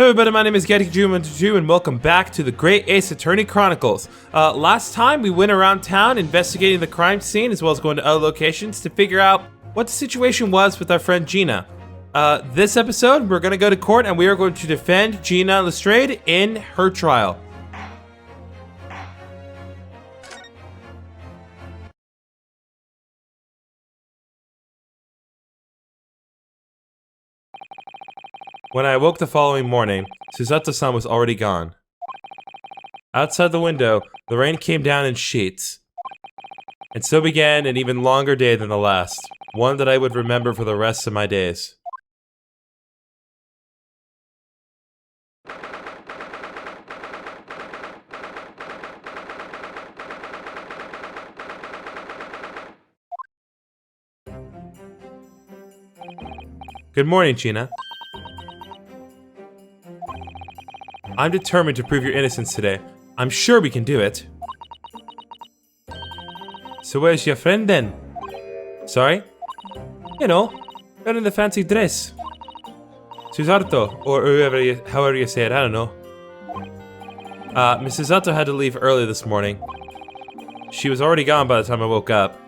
Hello everybody, my name is Getty2 and welcome back to the Great Ace Attorney Chronicles. Last time we went around town investigating the crime scene as well as going to other locations to figure out what the situation was with our friend Gina. This episode we're going to go to court and we are going to defend Gina Lestrade in her trial. When I awoke the following morning, Susato-san was already gone. Outside the window, the rain came down in sheets. And so began an even longer day than the last, one that I would remember for the rest of my days. Good morning, Gina. I'm determined to prove your innocence today. I'm sure we can do it. So where's your friend then? Sorry? You know, wearing the fancy dress. Susato, or however you say it, I don't know. Miss Susato had to leave early this morning. She was already gone by the time I woke up.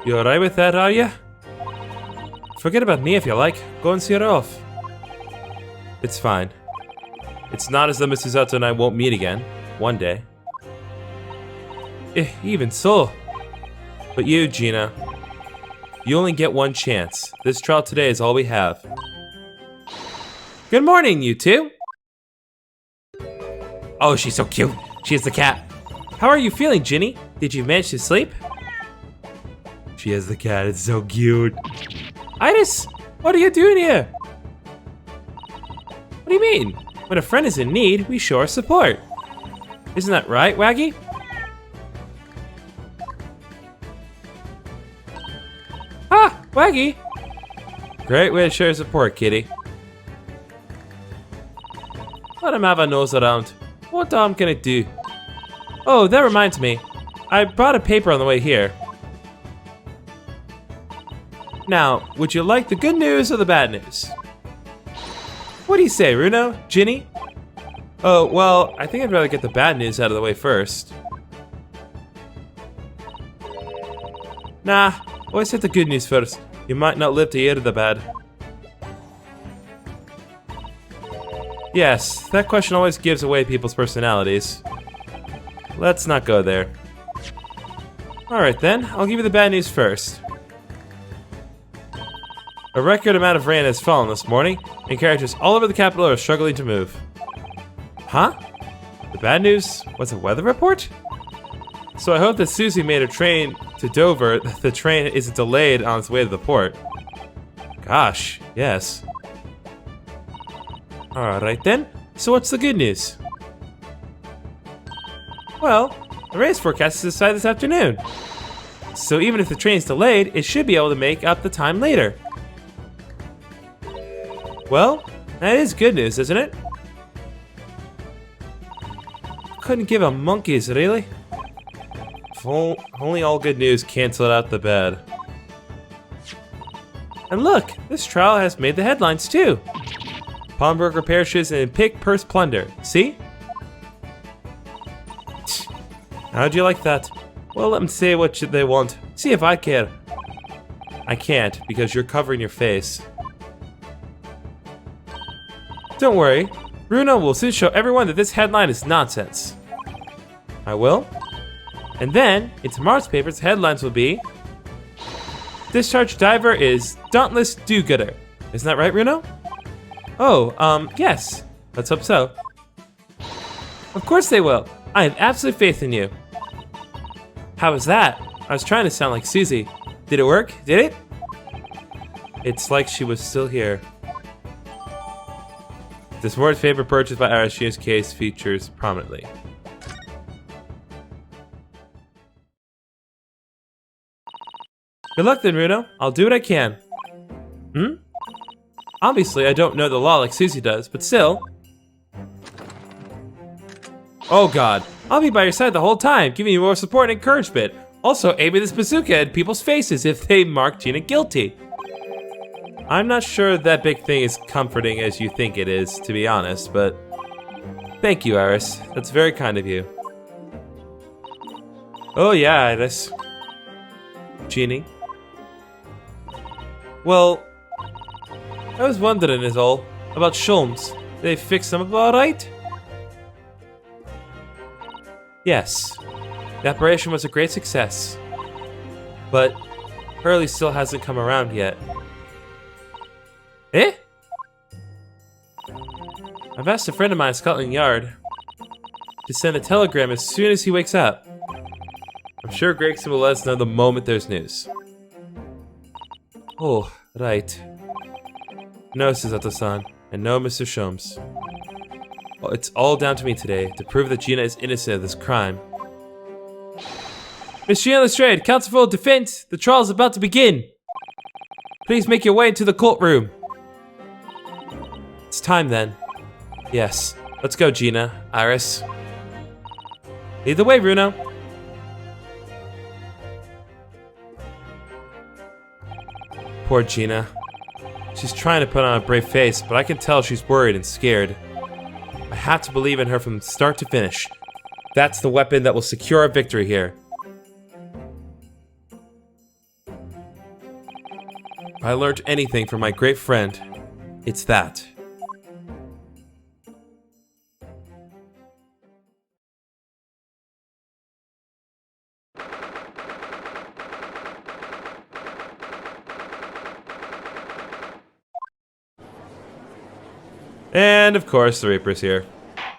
You alright with that, are you? Forget about me if you like. Go and see her off. It's fine. It's not as though Miss Susato and I won't meet again. One day. Even so. But you, Gina. You only get one chance. This trial today is all we have. Good morning, you two. Oh, she's so cute. She is the cat. How are you feeling, Ginny? Did you manage to sleep? She is the cat. It's so cute. Iris, what are you doing here? What do you mean? When a friend is in need, we show our support. Isn't that right, Waggy? Ah, Waggy! Great way to show your support, kitty. Let him have a nose around. What can it do? Oh, that reminds me. I brought a paper on the way here. Now, would you like the good news or the bad news? What do you say, Runo? Ginny? Oh, well, I think I'd rather get the bad news out of the way first. Nah, always hit the good news first. You might not live to hear the bad. Yes, that question always gives away people's personalities. Let's not go there. Alright then, I'll give you the bad news first. A record amount of rain has fallen this morning, and carriages all over the capital are struggling to move. Huh? The bad news was a weather report? So I hope that Susie made a train to Dover that the train isn't delayed on its way to the port. Gosh, yes. Alright then, so what's the good news? Well, the race forecast is decided this afternoon. So even if the train's delayed, it should be able to make up the time later. Well, that is good news, isn't it? Couldn't give a monkeys, really. If only all good news canceled out the bad. And look, this trial has made the headlines too. Pawnbroker perishes in pick purse plunder. See? How'd you like that? Well, let them say what they want. See if I care. I can't, because you're covering your face. Don't worry, Bruno will soon show everyone that this headline is nonsense. I will. And then, in tomorrow's papers, headlines will be Discharged diver is dauntless do-gooder. Isn't that right, Bruno? Oh, yes. Let's hope so. Of course they will. I have absolute faith in you. How was that? I was trying to sound like Susie. Did it work? Did it? It's like she was still here. This morning's paper purchased by Iris Gina's case features prominently. Good luck then, Runo. I'll do what I can. Obviously, I don't know the law like Susie does, but still. Oh god, I'll be by your side the whole time, giving you more support and encouragement. Also, aiming this bazooka at people's faces if they mark Gina guilty. I'm not sure that big thing is comforting as you think it is, to be honest, but thank you, Iris. That's very kind of you. Oh yeah, Iris. Genie. Well, I was wondering is all about Sholmes. They fixed them up all right? Yes. The operation was a great success. But Hurley still hasn't come around yet. Eh? I've asked a friend of mine at Scotland Yard to send a telegram as soon as he wakes up. I'm sure Gregson will let us know the moment there's news. Oh, right. No, Suzato-san, and no, Mr. Sholmes. Well, it's all down to me today to prove that Gina is innocent of this crime. Miss Gina Lestrade, Counsel for Defense, the trial is about to begin. Please make your way into the courtroom. It's time then. Yes, let's go, Gina, Iris. Lead the way, Bruno. Poor Gina. She's trying to put on a brave face, but I can tell she's worried and scared. I have to believe in her from start to finish. That's the weapon that will secure our victory here. If I learned anything from my great friend, it's that. And of course, the Reaper's here.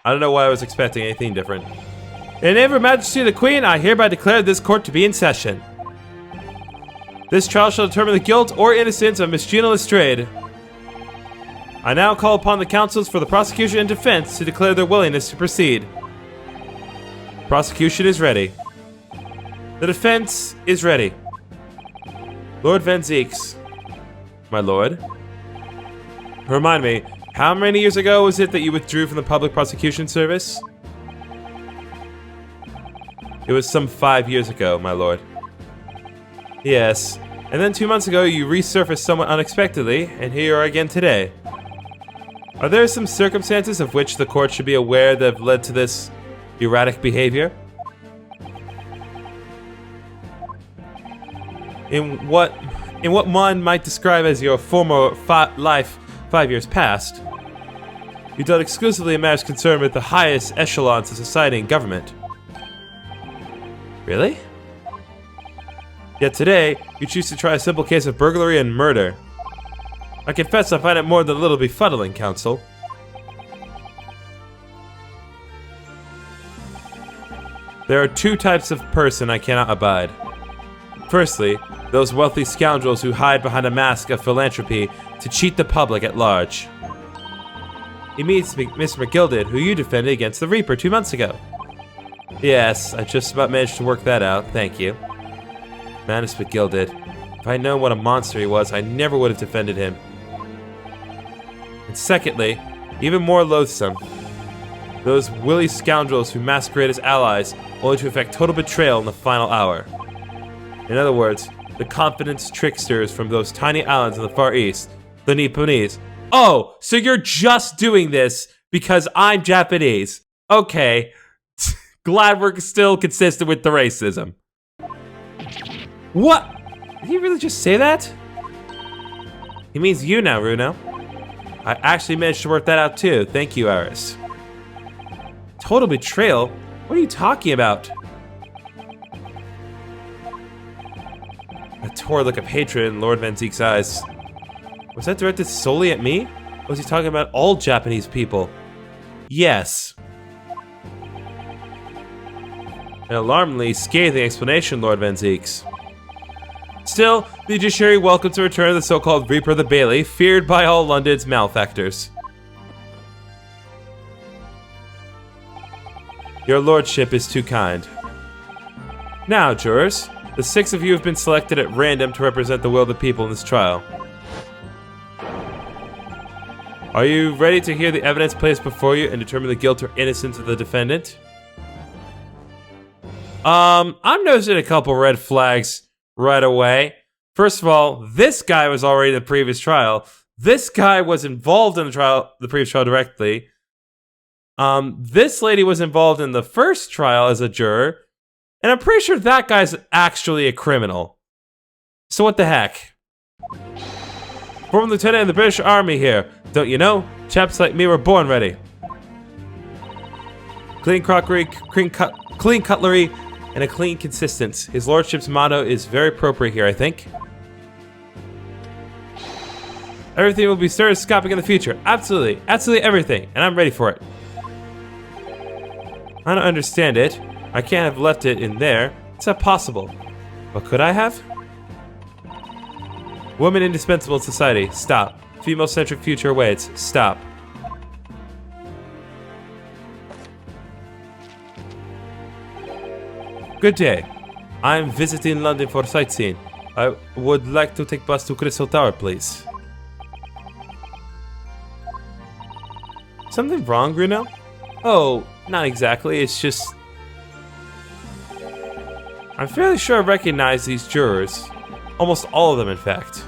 I don't know why I was expecting anything different. In the name of Her Majesty the Queen, I hereby declare this court to be in session. This trial shall determine the guilt or innocence of Miss Gina Lestrade. I now call upon the counsels for the prosecution and defense to declare their willingness to proceed. Prosecution is ready. The defense is ready. Lord Van Zieks. My lord. Remind me, how many years ago was it that you withdrew from the public prosecution service? It was some 5 years ago, my lord. Yes, and then 2 months ago you resurfaced somewhat unexpectedly, and here you are again today. Are there some circumstances of which the court should be aware that have led to this erratic behavior? In what one might describe as your former life 5 years past, you dealt exclusively in matters concerned with the highest echelons of society and government. Really? Yet today, you choose to try a simple case of burglary and murder. I confess I find it more than a little befuddling, Counsel. There are 2 types of person I cannot abide. Firstly, those wealthy scoundrels who hide behind a mask of philanthropy to cheat the public at large. He means Miss McGilded, who you defended against the Reaper 2 months ago. Yes, I just about managed to work that out, thank you. Manus McGilded. If I'd known what a monster he was, I never would have defended him. And secondly, even more loathsome, those willy scoundrels who masquerade as allies only to effect total betrayal in the final hour. In other words, the confidence tricksters from those tiny islands in the Far East, the Nipponese. Oh, so you're just doing this because I'm Japanese. Okay. Glad we're still consistent with the racism. What? Did he really just say that? He means you now, Runo. I actually managed to work that out too. Thank you, Iris. Total betrayal? What are you talking about? A torrid look of hatred in Lord Van Ziek's eyes. Was that directed solely at me? Or was he talking about all Japanese people? Yes. An alarmingly scathing explanation, Lord Van Zieks. Still, the judiciary welcomes the return of the so-called Reaper of the Bailey, feared by all London's malefactors. Your lordship is too kind. Now, jurors, the 6 of you have been selected at random to represent the will of the people in this trial. Are you ready to hear the evidence placed before you and determine the guilt or innocence of the defendant? I'm noticing a couple red flags right away. First of all, this guy was already in the previous trial. This guy was involved in the previous trial directly. This lady was involved in the first trial as a juror, and I'm pretty sure that guy's actually a criminal. So what the heck? Former lieutenant of the British Army here. Don't you know? Chaps like me were born ready. Clean crockery, clean cutlery, and a clean consistence. His lordship's motto is very appropriate here, I think. Everything will be stereoscopic in the future. Absolutely. Absolutely everything. And I'm ready for it. I don't understand it. I can't have left it in there. It's not possible. What could I have? Woman indispensable in society. Stop. Female-centric future awaits. Stop. Good day. I'm visiting London for sightseeing. I would like to take bus to Crystal Tower, please. Something wrong, Bruno? Oh, not exactly. It's just... I'm fairly sure I recognize these jurors. Almost all of them, in fact.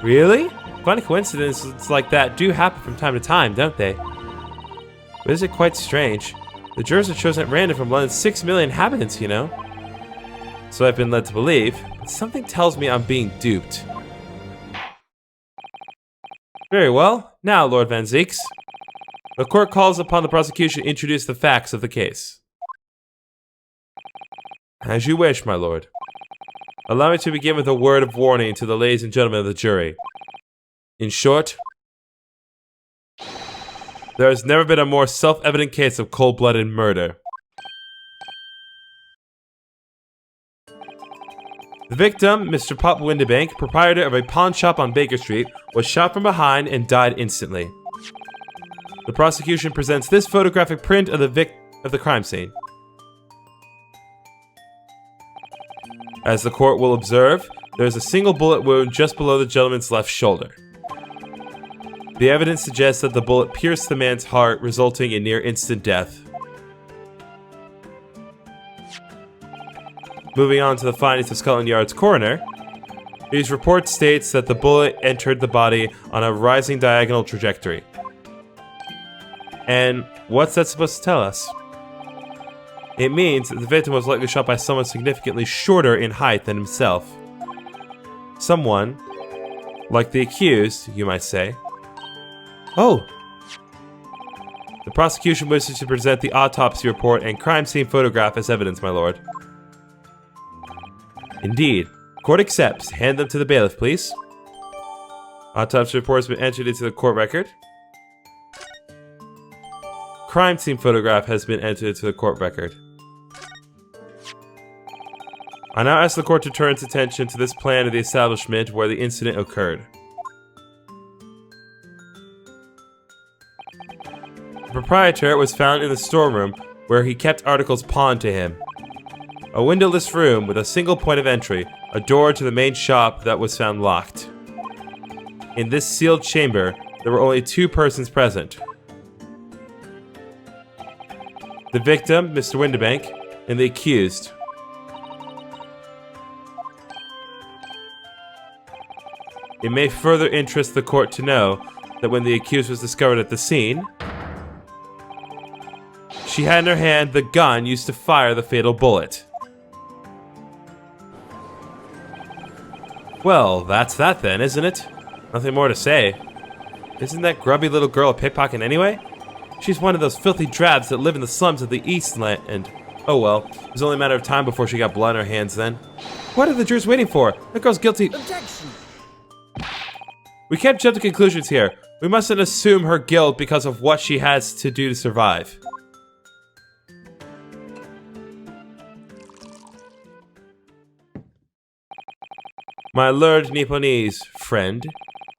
Really? Funny coincidences like that do happen from time to time, don't they? But is it quite strange? The jurors are chosen at random from London's 6 million inhabitants, you know? So I've been led to believe. But something tells me I'm being duped. Very well. Now, Lord Van Zieks. The court calls upon the prosecution to introduce the facts of the case. As you wish, my lord. Allow me to begin with a word of warning to the ladies and gentlemen of the jury. In short, there has never been a more self-evident case of cold-blooded murder. The victim, Mr. Pop Windibank, proprietor of a pawn shop on Baker Street, was shot from behind and died instantly. The prosecution presents this photographic print of the crime scene. As the court will observe, there is a single bullet wound just below the gentleman's left shoulder. The evidence suggests that the bullet pierced the man's heart, resulting in near-instant death. Moving on to the findings of Scotland Yard's coroner, his report states that the bullet entered the body on a rising diagonal trajectory. And what's that supposed to tell us? It means that the victim was likely shot by someone significantly shorter in height than himself. Someone, like the accused, you might say. Oh! The prosecution wishes to present the autopsy report and crime scene photograph as evidence, my lord. Indeed. Court accepts. Hand them to the bailiff, please. Autopsy report has been entered into the court record. Crime scene photograph has been entered into the court record. I now ask the court to turn its attention to this plan of the establishment where the incident occurred. The proprietor was found in the storeroom where he kept articles pawned to him. A windowless room with a single point of entry, a door to the main shop that was found locked. In this sealed chamber, there were only two persons present. The victim, Mr. Windibank, and the accused. It may further interest the court to know that when the accused was discovered at the scene, she had in her hand the gun used to fire the fatal bullet. Well, that's that then, isn't it? Nothing more to say. Isn't that grubby little girl a pickpocket anyway? She's one of those filthy drabs that live in the slums of the East Land, and... oh well, it was only a matter of time before she got blood on her hands then. What are the jurors waiting for? That girl's guilty... Objection! We can't jump to conclusions here. We mustn't assume her guilt because of what she has to do to survive. My Lord Nipponese, friend,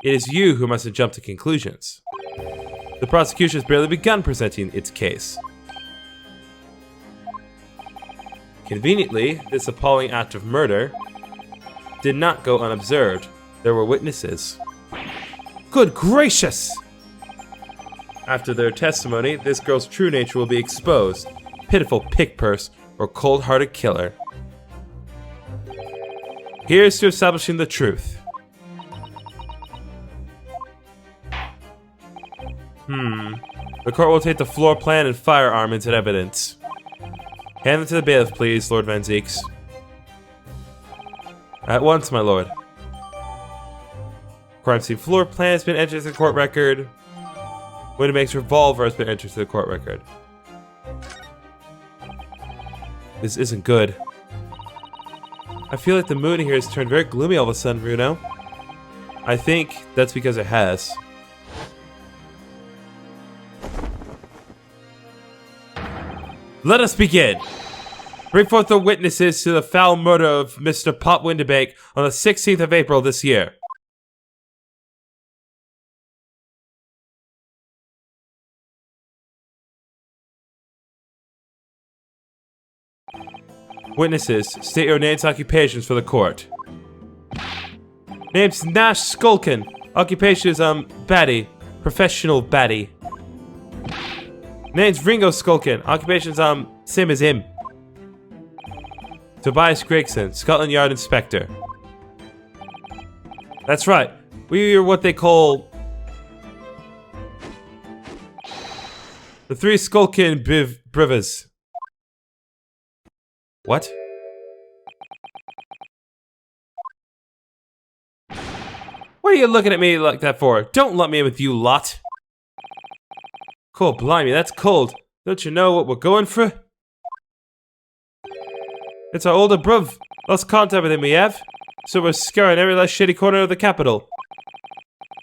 it is you who mustn't jump to conclusions. The prosecution has barely begun presenting its case. Conveniently, this appalling act of murder did not go unobserved. There were witnesses. Good gracious! After their testimony, this girl's true nature will be exposed. Pitiful pickpurse or cold-hearted killer. Here's to establishing the truth. The court will take the floor plan and firearm into evidence. Hand them to the bailiff, please, Lord Van Zeeks. At once, my lord. Crime scene floor plan has been entered to the court record. Winamake's revolver has been entered to the court record. This isn't good. I feel like the mood here has turned very gloomy all of a sudden, Bruno. I think that's because it has. Let us begin. Bring forth the witnesses to the foul murder of Mr. Pop Windibank on the 16th of April this year. Witnesses, state your names and occupations for the court. Name's Nash Skulkin. Occupation is, baddie. Professional baddie. Name's Ringo Skulkin. Occupation's, same as him. Tobias Gregson, Scotland Yard Inspector. That's right. We are what they call the three Skulkin Brivers. What? What are you looking at me like that for? Don't lump me in with you lot. Cool, blimey, that's cold. Don't you know what we're going for? It's our older bruv. Lost contact with him we have. So we're scouring every last shitty corner of the capital.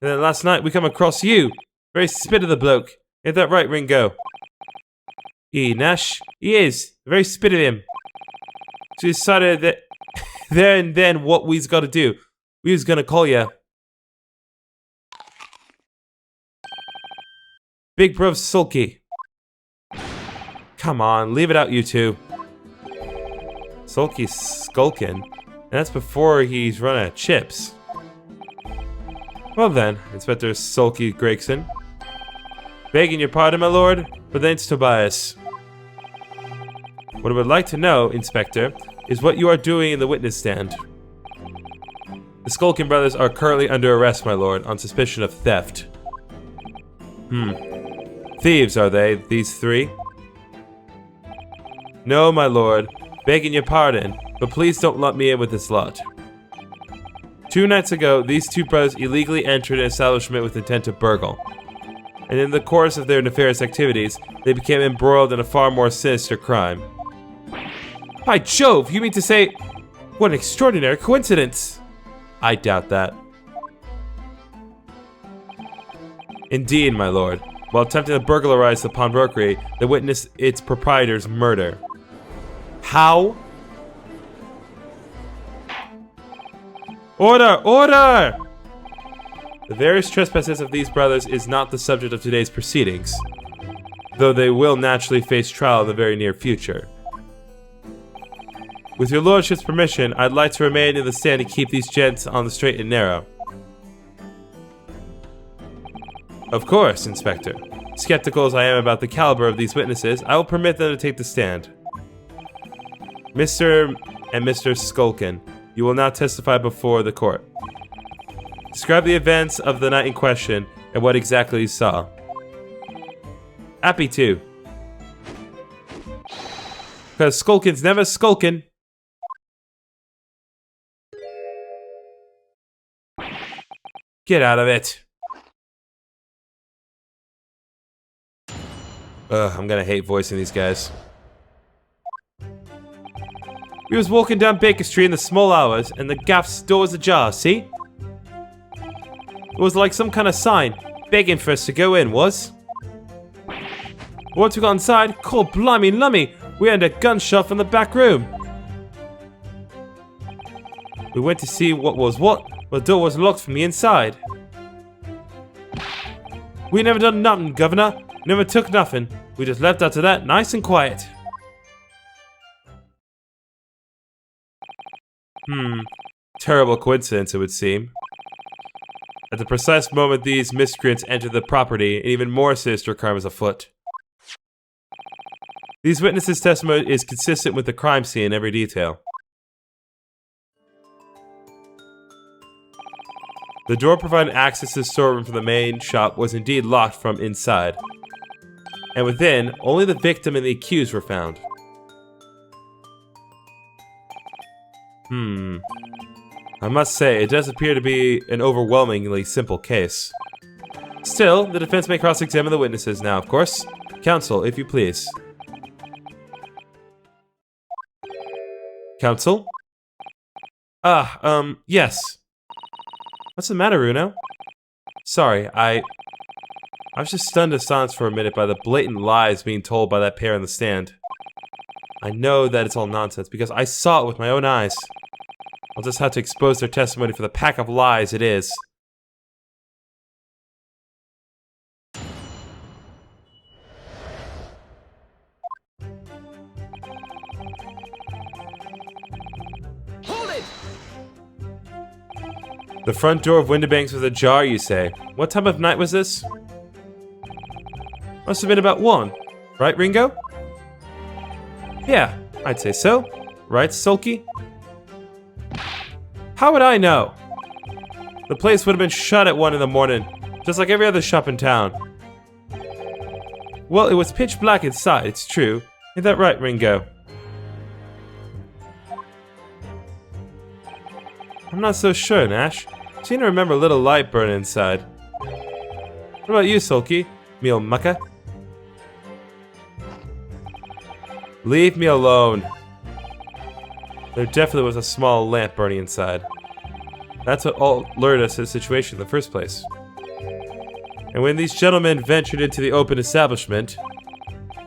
And then last night we come across you. Very spit of the bloke. Ain't that right, Ringo? Nash? He is. Very spit of him. So we decided that there and then what we's got to do. We was gonna call ya. Big bruv sulky. Come on, leave it out, you two. Sulky Skulkin. And that's before he's run out of chips. Well then, Inspector Sulky Gregson. Begging your pardon, my lord, but thanks Tobias. What I would like to know, Inspector, is what you are doing in the witness stand. The Skulkin brothers are currently under arrest, my lord, on suspicion of theft. Thieves, are they, these three? No, my lord. Begging your pardon, but please don't lump me in with this lot. 2 nights ago, these two brothers illegally entered an establishment with intent to burgle. And in the course of their nefarious activities, they became embroiled in a far more sinister crime. By Jove, you mean to say... What an extraordinary coincidence! I doubt that. Indeed, my lord. While attempting to burglarize the pawnbrokery, they witnessed its proprietor's murder. How? Order! Order! The various trespasses of these brothers is not the subject of today's proceedings, though they will naturally face trial in the very near future. With your lordship's permission, I'd like to remain in the stand to keep these gents on the straight and narrow. Of course, Inspector. Skeptical as I am about the caliber of these witnesses, I will permit them to take the stand. Mr. and Mr. Skulkin, you will now testify before the court. Describe the events of the night in question and what exactly you saw. Happy to. Because Skulkin's never skulkin'. Get out of it. I'm gonna hate voicing these guys. We was walking down Baker Street in the small hours, and the gaff's door was ajar, see? It was like some kind of sign, begging for us to go in, was? Once we got inside, called blimey lummy, we had a gunshot from the back room. We went to see what was what, but the door was locked from the inside. We never done nothing, Governor. Never took nothing. We just left after that, nice and quiet. Terrible coincidence, it would seem. At the precise moment these miscreants entered the property, an even more sinister crime was afoot. These witnesses' testimony is consistent with the crime scene in every detail. The door providing access to the storeroom from the main shop was indeed locked from inside. And within, only the victim and the accused were found. I must say, it does appear to be an overwhelmingly simple case. Still, the defense may cross-examine the witnesses now, of course. Counsel, if you please. Counsel? Yes. What's the matter, Runo? Sorry, I was just stunned to silence for a minute by the blatant lies being told by that pair in the stand. I know that it's all nonsense because I saw it with my own eyes. I'll just have to expose their testimony for the pack of lies it is. Hold it! The front door of Windibanks was ajar, you say? What time of night was this? Must have been about 1. Right, Ringo? Yeah, I'd say so. Right, Sulky? How would I know? The place would have been shut at 1 in the morning, just like every other shop in town. Well, it was pitch black inside, it's true. Ain't that right, Ringo? I'm not so sure, Nash. Seem to remember a little light burning inside. What about you, Sulky? Me old mucka? Leave me alone. There definitely was a small lamp burning inside. That's what alerted us to the situation in the first place. And when these gentlemen ventured into the open establishment,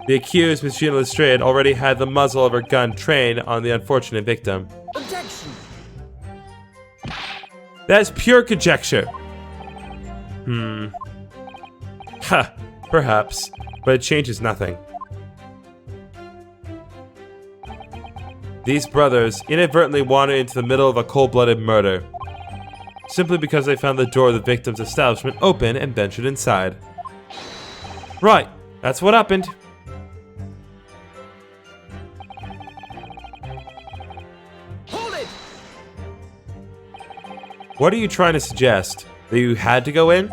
the accused, Miss Gina Lestrade, already had the muzzle of her gun trained on the unfortunate victim. Objection! That's pure conjecture. Ha, perhaps, but it changes nothing. These brothers inadvertently wandered into the middle of a cold-blooded murder, simply because they found the door of the victim's establishment open and ventured inside. Right, that's what happened. Hold it! What are you trying to suggest? That you had to go in?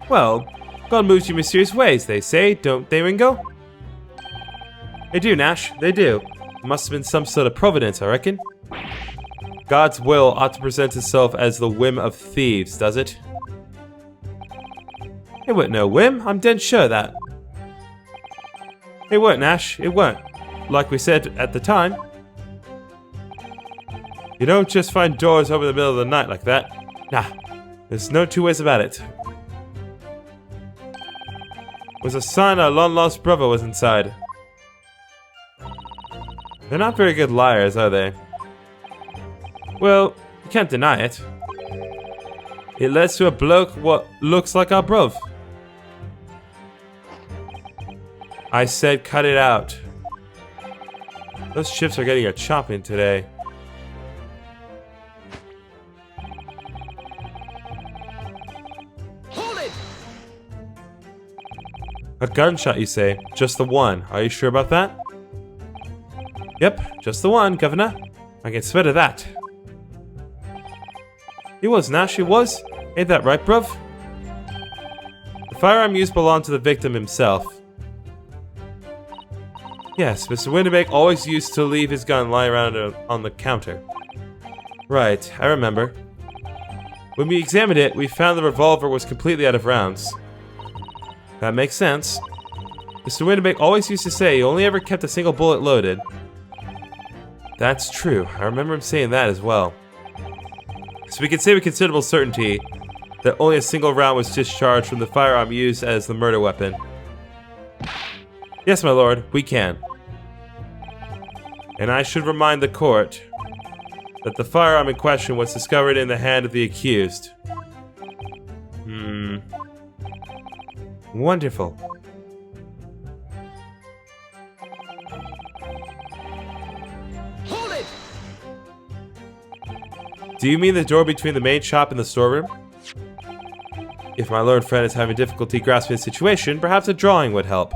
Well, God moves you mysterious ways, they say, don't they, Ringo? They do, Nash, they do. Must have been some sort of providence, I reckon. God's will ought to present itself as the whim of thieves, does it? It weren't no whim, I'm dead sure of that. It weren't, Nash, it weren't. Like we said at the time. You don't just find doors open in the middle of the night like that. Nah, there's no two ways about it. It was a sign our long-lost brother was inside. They're not very good liars, are they? Well, you can't deny it. It leads to a bloke what looks like our bruv. I said cut it out. Those chips are getting a chopping today. Hold it! A gunshot, you say? Just the one. Are you sure about that? Yep, just the one, Governor. I can swear to that. It was, Nash, it was. Ain't that right, bruv? The firearm used belonged to the victim himself. Yes, Mr. Windibank always used to leave his gun lying around on the counter. Right, I remember. When we examined it, we found the revolver was completely out of rounds. That makes sense. Mr. Windibank always used to say he only ever kept a single bullet loaded. That's true. I remember him saying that as well. So we can say with considerable certainty that only a single round was discharged from the firearm used as the murder weapon. Yes, my lord, we can. And I should remind the court that the firearm in question was discovered in the hand of the accused. Wonderful. Hold it! Do you mean the door between the main shop and the storeroom? If my learned friend is having difficulty grasping the situation, perhaps a drawing would help.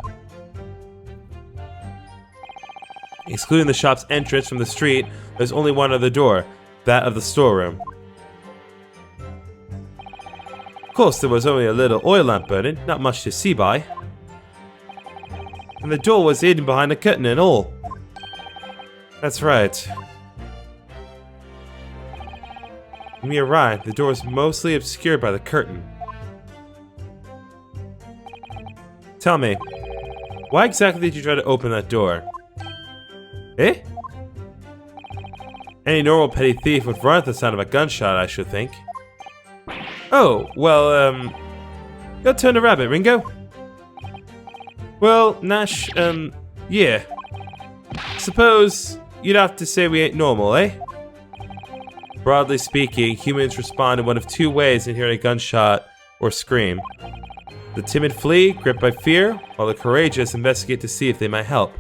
Excluding the shop's entrance from the street, there's only one other door, that of the storeroom. course, there was only a little oil lamp burning, not much to see by. And the door was hidden behind a curtain and all. That's right. When we arrived, the door was mostly obscured by the curtain. Tell me, why exactly did you try to open that door? Eh? Any normal petty thief would run at the sound of a gunshot, I should think. Oh, well, your turn to rabbit, Ringo. Well, Nash, yeah. Suppose you'd have to say we ain't normal, eh? Broadly speaking, humans respond in one of two ways in hearing a gunshot or scream. The timid flee, gripped by fear, while the courageous investigate to see if they might help.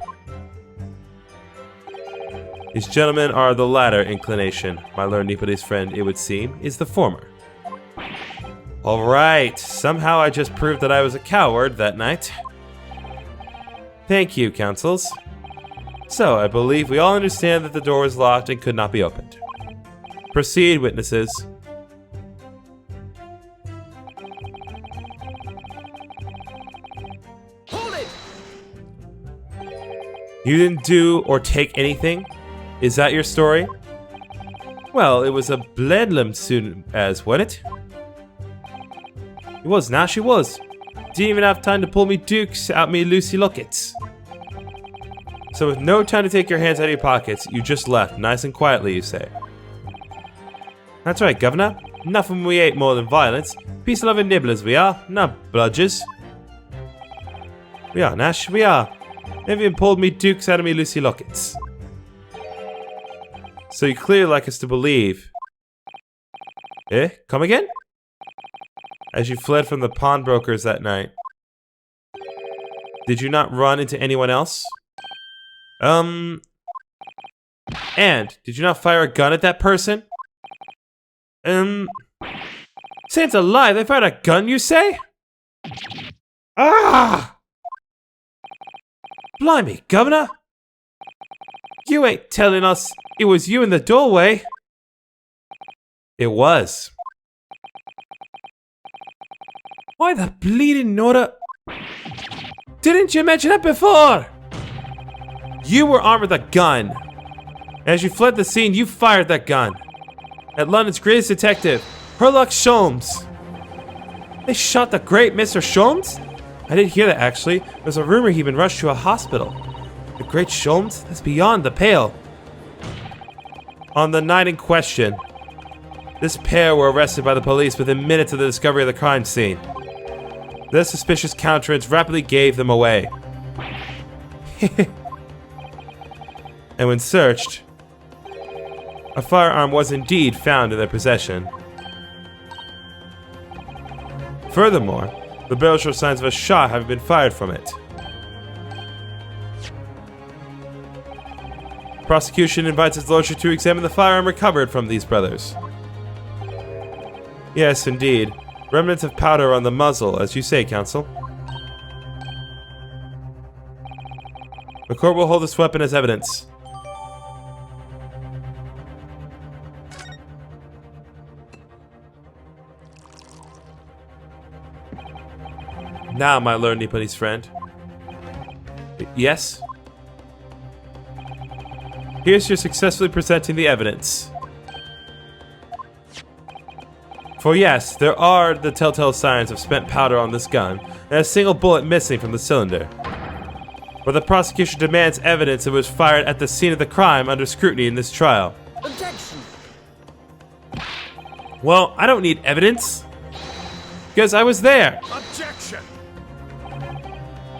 These gentlemen are the latter inclination. My learned Nipponese friend, it would seem, is the former. Alright, somehow I just proved that I was a coward that night. Thank you, counsels. So, I believe we all understand that the door was locked and could not be opened. Proceed, witnesses. Hold it! You didn't do or take anything? Is that your story? Well, it was a Bledlam student as, wasn't it? It was, Nash, it was. Didn't even have time to pull me dukes out me Lucy lockets. So with no time to take your hands out of your pockets, you just left, nice and quietly, you say. That's right, Governor. Nothing we ate more than violence. Peace-loving nibblers we are, not bludgers. We are, Nash, we are. Never even pulled me dukes out of me Lucy lockets. So you clearly like us to believe. Eh? Come again? As you fled from the pawnbrokers that night, did you not run into anyone else? And did you not fire a gun at that person? Say it's a lie, they fired a gun, you say? Ah! Blimey, Governor! You ain't telling us it was you in the doorway. It was. Why the bleeding Nora? Didn't you mention that before? You were armed with a gun. As you fled the scene, you fired that gun. At London's greatest detective, Herlock Sholmes. They shot the great Mr. Sholmes? I did hear that, actually. There's a rumor he'd been rushed to a hospital. The great Sholmes? That's beyond the pale. On the night in question, this pair were arrested by the police within minutes of the discovery of the crime scene. Their suspicious countenance rapidly gave them away. And when searched, a firearm was indeed found in their possession. Furthermore, the barrel showed signs of a shot having been fired from it. Prosecution invites his lordship to examine the firearm recovered from these brothers. Yes, indeed. Remnants of powder on the muzzle, as you say, counsel. The court will hold this weapon as evidence. Now, my learned Nipponese friend. Yes? Here's your successfully presenting the evidence. For yes, there are the telltale signs of spent powder on this gun, and a single bullet missing from the cylinder. But the prosecution demands evidence it was fired at the scene of the crime under scrutiny in this trial. Objection! Well, I don't need evidence, because I was there. Objection!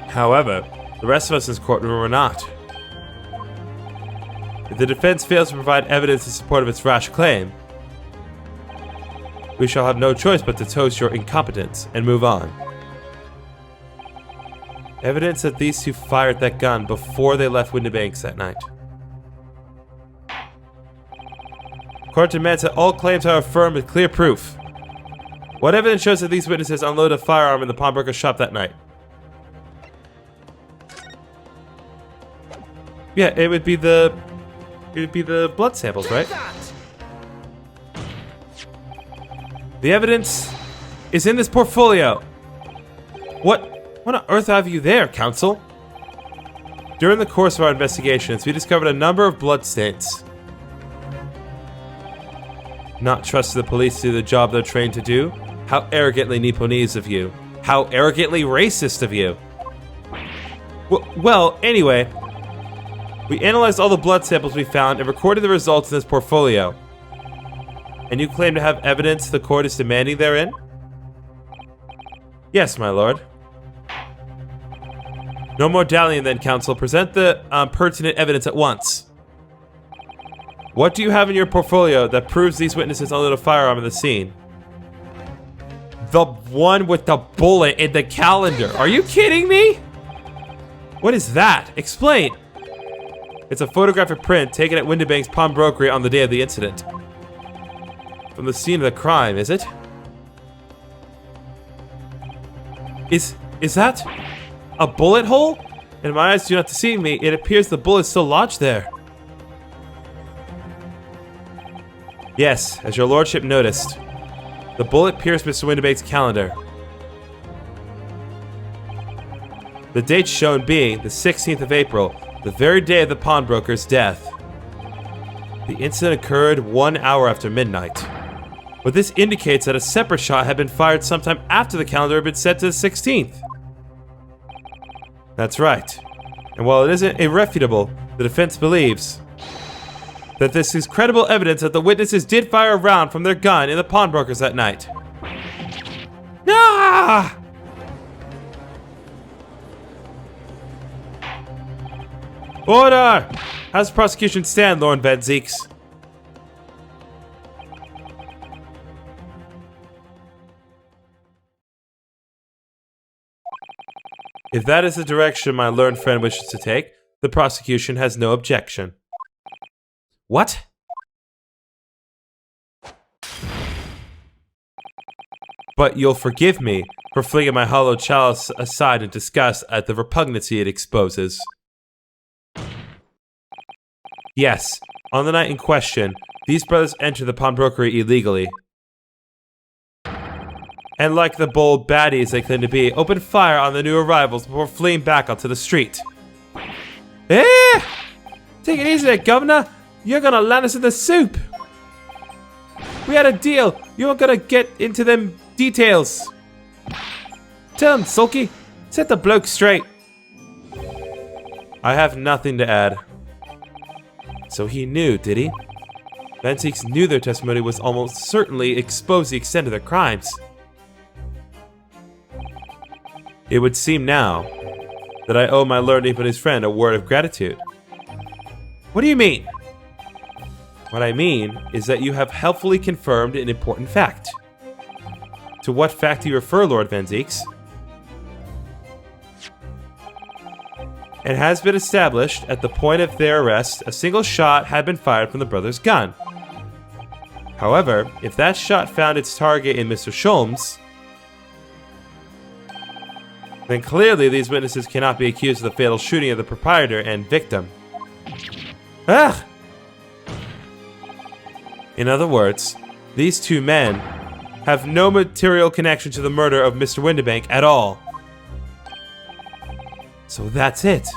However, the rest of us in this courtroom were not. If the defense fails to provide evidence in support of its rash claim, we shall have no choice but to toast your incompetence and move on. Evidence that these two fired that gun before they left Windibanks that night. Court demands that all claims are affirmed with clear proof. What evidence shows that these witnesses unloaded a firearm in the pawnbroker's shop that night? Yeah, it would be the blood samples, right? That! The evidence is in this portfolio. What on earth have you there, Counsel? During the course of our investigations, we discovered a number of bloodstains. Not trust the police to do the job they're trained to do? How arrogantly Nipponese of you. How arrogantly racist of you. Well, anyway, we analyzed all the blood samples we found and recorded the results in this portfolio. And you claim to have evidence the court is demanding therein? Yes, my lord. No more dallying then, Counsel. Present the pertinent evidence at once. What do you have in your portfolio that proves these witnesses unloaded a firearm in the scene? The one with the bullet in the calendar. Are you kidding me? What is that? Explain. It's a photographic print taken at Windibank's pawnbrokery on the day of the incident. From the scene of the crime, is it? Is that a bullet hole? And my eyes do not deceive me. It appears the bullet is still lodged there. Yes, as your lordship noticed, the bullet pierced Mr. Windibank's calendar. The date shown being the 16th of April, the very day of the pawnbroker's death. The incident occurred 1 hour after midnight. But this indicates that a separate shot had been fired sometime after the calendar had been set to the 16th. That's right. And while it isn't irrefutable, the defense believes that this is credible evidence that the witnesses did fire a round from their gun in the pawnbrokers that night. Ah! Order! How's the prosecution stand, Lord Van Zeeks? If that is the direction my learned friend wishes to take, the prosecution has no objection. What? But you'll forgive me for flinging my hollow chalice aside in disgust at the repugnancy it exposes. Yes, on the night in question, these brothers entered the pawnbrokery illegally. And like the bold baddies they claim to be, opened fire on the new arrivals before fleeing back onto the street. Eh! Take it easy there, Governor. You're gonna land us in the soup. We had a deal. You weren't gonna get into them details. Tell him, Sulky. Set the bloke straight. I have nothing to add. So he knew, did he? Van Zeeks knew their testimony was almost certainly expose the extent of their crimes. It would seem now that I owe my learned Nipponese friend a word of gratitude. What do you mean? What I mean is that you have helpfully confirmed an important fact. To what fact do you refer, Lord Van Zeeks? It has been established at the point of their arrest, a single shot had been fired from the brother's gun. However, if that shot found its target in Mr. Sholmes, then clearly these witnesses cannot be accused of the fatal shooting of the proprietor and victim. Ah! In other words, these two men have no material connection to the murder of Mr. Windibank at all. So that's it.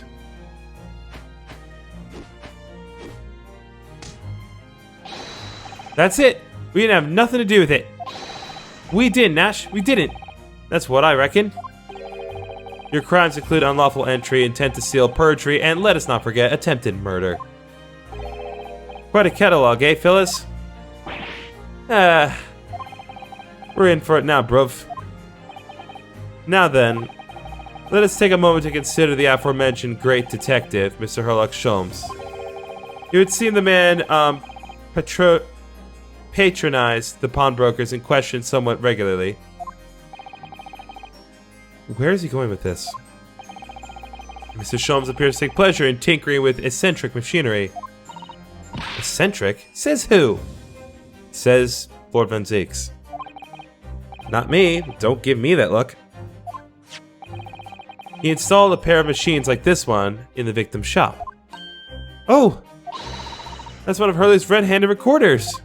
That's it. We didn't have nothing to do with it. We did, Nash. We didn't. That's what I reckon. Your crimes include unlawful entry, intent to steal, perjury, and let us not forget, attempted murder. Quite a catalog, eh, Phyllis? We're in for it now, bruv. Now then, let us take a moment to consider the aforementioned great detective, Mr. Herlock Sholmes. It would seem the man, patronized the pawnbrokers in question somewhat regularly. Where is he going with this? Mr. Sholmes appears to take pleasure in tinkering with eccentric machinery. Eccentric? Says who? Says Lord Van Zeeks. Not me. Don't give me that look. He installed a pair of machines like this one in the victim's shop. Oh! That's one of Hurley's red-handed recorders.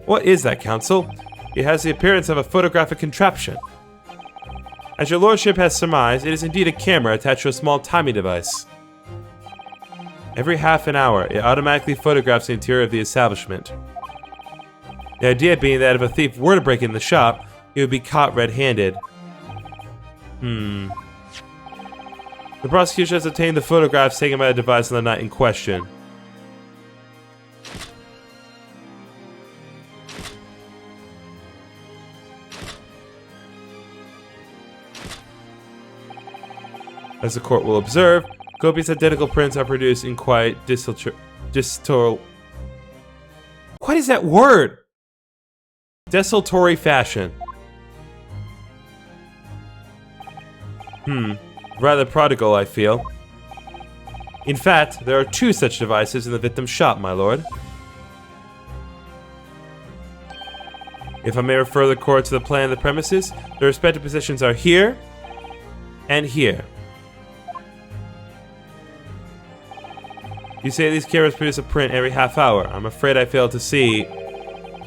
What is that, Counsel? It has the appearance of a photographic contraption. As your lordship has surmised, it is indeed a camera attached to a small timing device. Every half an hour, it automatically photographs the interior of the establishment. The idea being that if a thief were to break in the shop, he would be caught red-handed. The prosecution has obtained the photographs taken by the device on the night in question. As the court will observe, copious identical prints are produced in quite distal. What is that word? Desultory fashion. Rather prodigal, I feel. In fact, there are 2 such devices in the victim's shop, my lord. If I may refer the court to the plan of the premises, the respective positions are here and here. You say these cameras produce a print every half hour. I'm afraid I fail to see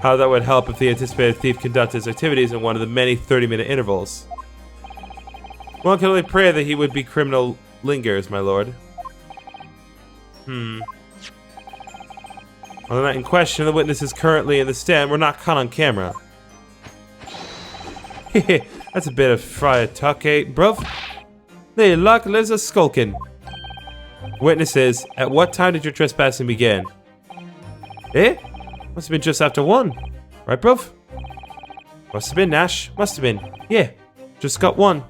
how that would help if the anticipated thief conducted his activities in one of the many 30-minute intervals. One can only pray that he would be criminal lingers, my lord. On the night in question, the witness is currently in the stand. We're not caught on camera. Hehe, that's a bit of fried talk, eh, bruv? Hey, luck lives a skulking. Witnesses, at what time did your trespassing begin? Eh? Must have been just after 1. Right, bruv? Must have been, Nash. Must have been. Yeah, just got 1.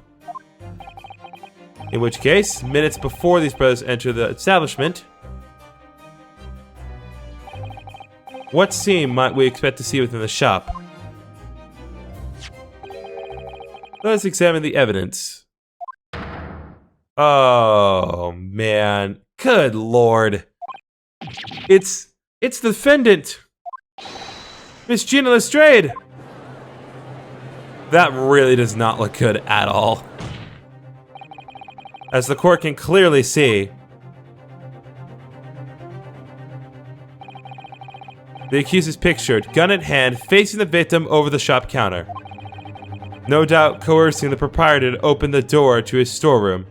In which case, minutes before these brothers enter the establishment, what scene might we expect to see within the shop? Let us examine the evidence. Oh, man. Good lord. It's the defendant. Miss Gina Lestrade. That really does not look good at all. As the court can clearly see, the accused is pictured, gun in hand, facing the victim over the shop counter. No doubt coercing the proprietor to open the door to his storeroom.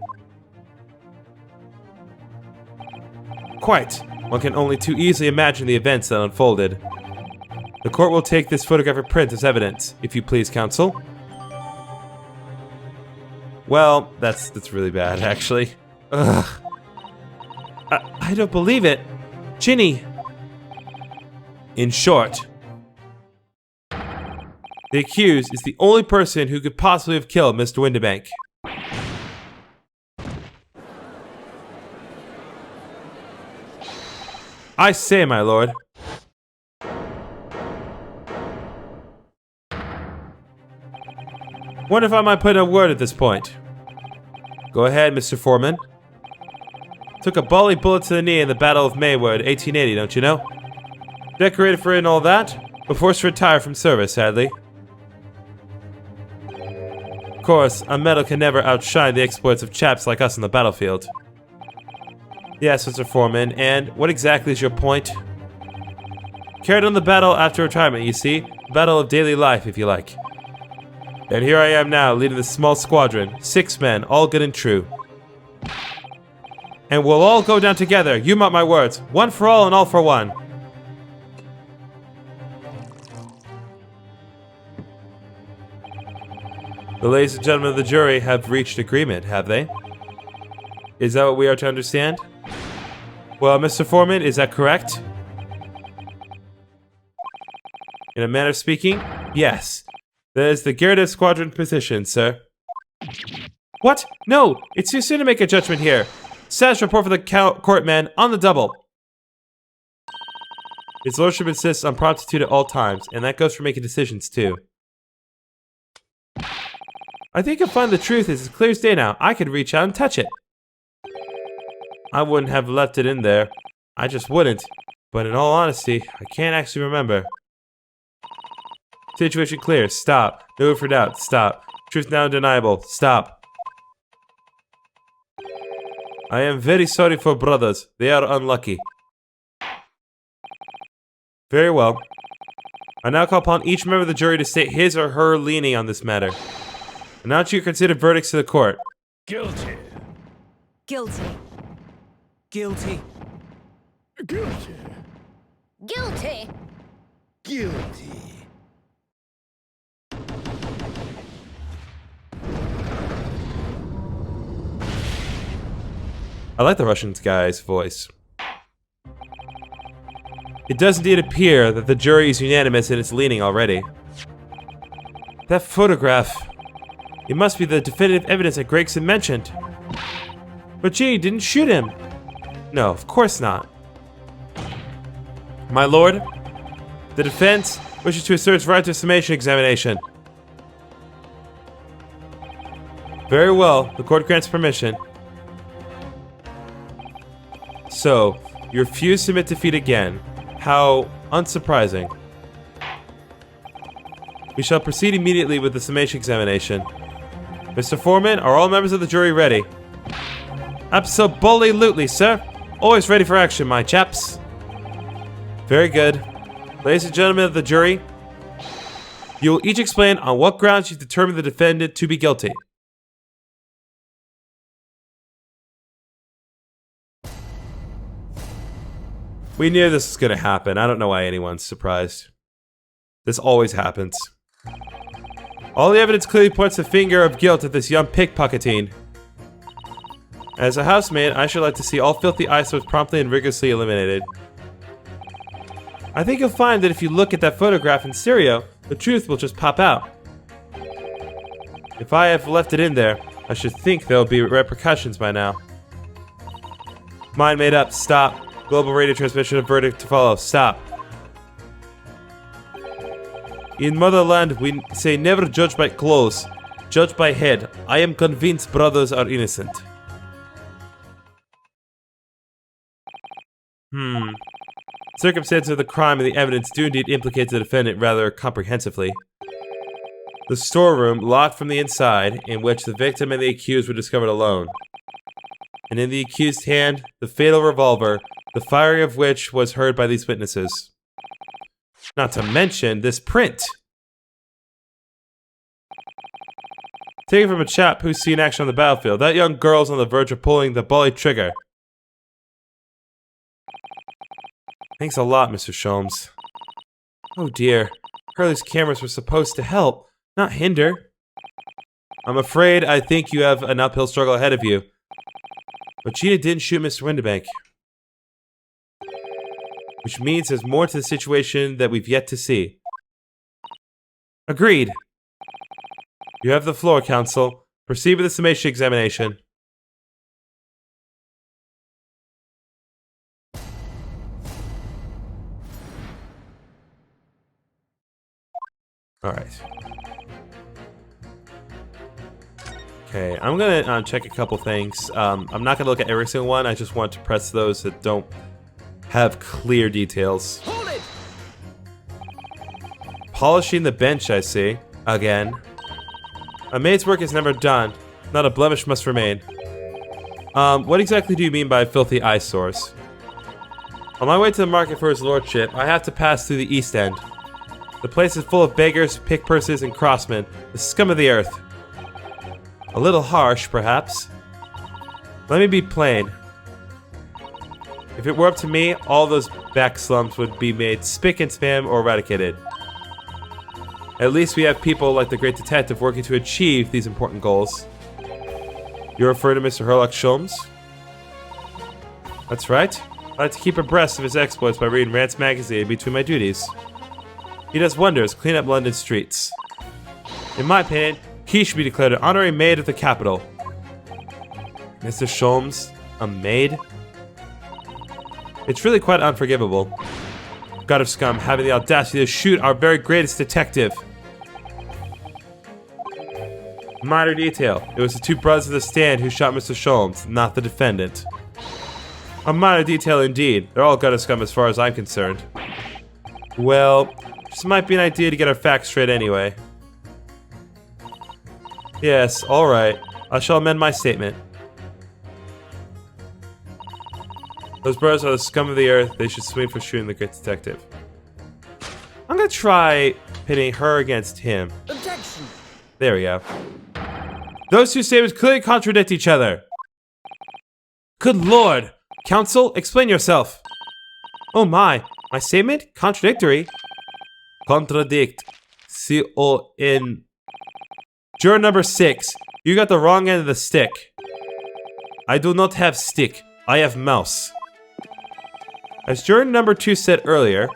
Quite. One can only too easily imagine the events that unfolded. The court will take this photographic print as evidence, if you please, counsel. Well, that's really bad, actually. Ugh. I don't believe it. Ginny. In short, the accused is the only person who could possibly have killed Mr. Windibank. I say, my lord. Wonder if I might put in a word at this point. Go ahead, Mr. Foreman. Took a bally bullet to the knee in the Battle of Maywood, 1880, don't you know? Decorated for it and all that, but forced to retire from service, sadly. Of course, a medal can never outshine the exploits of chaps like us on the battlefield. Yes, Mr. Foreman, and what exactly is your point? Carried on the battle after retirement, you see. Battle of daily life, if you like. And here I am now, leading this small squadron. 6 men, all good and true. And we'll all go down together, you mark my words. One for all and all for one. The ladies and gentlemen of the jury have reached agreement, have they? Is that what we are to understand? Well, Mr. Foreman, is that correct? In a manner of speaking, yes. That is the Gyarados Squadron position, sir. What? No! It's too soon to make a judgment here. Status report for the court, man, on the double. His lordship insists on promptitude at all times, and that goes for making decisions, too. I think you'll find the truth is as clear as day now. I could reach out and touch it. I wouldn't have left it in there. I just wouldn't. But in all honesty, I can't actually remember. Situation clear. Stop. No room for doubt. Stop. Truth now undeniable. Stop. I am very sorry for brothers. They are unlucky. Very well. I now call upon each member of the jury to state his or her leaning on this matter. Announce your considered verdicts to the court. Guilty. Guilty. Guilty. Guilty. Guilty. Guilty. I like the Russian guy's voice. It does indeed appear that the jury is unanimous in its leaning already. That photograph. It must be the definitive evidence that Gregson mentioned. But Ginny didn't shoot him. No, of course not. My lord, the defense wishes to assert its right to a summation examination. Very well, the court grants permission. So, you refuse to admit defeat again. How unsurprising. We shall proceed immediately with the summation examination. Mr. Foreman, are all members of the jury ready? Absolutely, sir. Always ready for action, my chaps. Very good. Ladies and gentlemen of the jury, you will each explain on what grounds you determine the defendant to be guilty. We knew this was going to happen. I don't know why anyone's surprised. This always happens. All the evidence clearly points the finger of guilt at this young pickpocketing. As a housemaid, I should like to see all filthy eyesores promptly and rigorously eliminated. I think you'll find that if you look at that photograph in stereo, the truth will just pop out. If I have left it in there, I should think there will be repercussions by now. Mind made up. Stop. Global radio transmission of verdict to follow. Stop. In motherland, we say never judge by clothes, judge by head. I am convinced brothers are innocent. Circumstances of the crime and the evidence do indeed implicate the defendant rather comprehensively. The storeroom, locked from the inside, in which the victim and the accused were discovered alone. And in the accused's hand, the fatal revolver, the firing of which was heard by these witnesses. Not to mention this print. Taken from a chap who's seen action on the battlefield. That young girl's on the verge of pulling the bullet trigger. Thanks a lot, Mr. Sholmes. Oh dear. Hurley's cameras were supposed to help, not hinder. I'm afraid I think you have an uphill struggle ahead of you. But Gina didn't shoot Mr. Winterbank. Which means there's more to the situation that we've yet to see. Agreed. You have the floor, counsel. Proceed with the summation examination. Alright. Okay, I'm gonna check a couple things. I'm not gonna look at every single one. I just want to press those that don't have clear details. Hold it! Polishing the bench, I see. Again. A maid's work is never done. Not a blemish must remain. What exactly do you mean by filthy eyesores? On my way to the market for his lordship, I have to pass through the East End. The place is full of beggars, pickpursers, and crossmen, the scum of the earth. A little harsh, perhaps. Let me be plain. If it were up to me, all those back slums would be made spick and span or eradicated. At least we have people like the great detective working to achieve these important goals. You refer to Mr. Herlock Sholmes? That's right. I like to keep abreast of his exploits by reading Rant's magazine between my duties. He does wonders, clean up London streets. In my opinion, he should be declared an honorary maid of the capital. Mr. Sholmes, a maid? It's really quite unforgivable. God of scum having the audacity to shoot our very greatest detective. Minor detail. It was the two brothers of the stand who shot Mr. Sholmes, not the defendant. A minor detail indeed. They're all God of scum as far as I'm concerned. Well, this might be an idea to get our facts straight anyway. Yes, alright. I shall amend my statement. Those brothers are the scum of the earth. They should swing for shooting the great detective. I'm gonna try pitting her against him. Objection. There we go. Those two statements clearly contradict each other. Good lord! Counsel, explain yourself. Oh my statement? Contradictory? Contradict. C-O-N. Juror number 6, you got the wrong end of the stick. I do not have stick, I have mouse. As juror number 2 said earlier,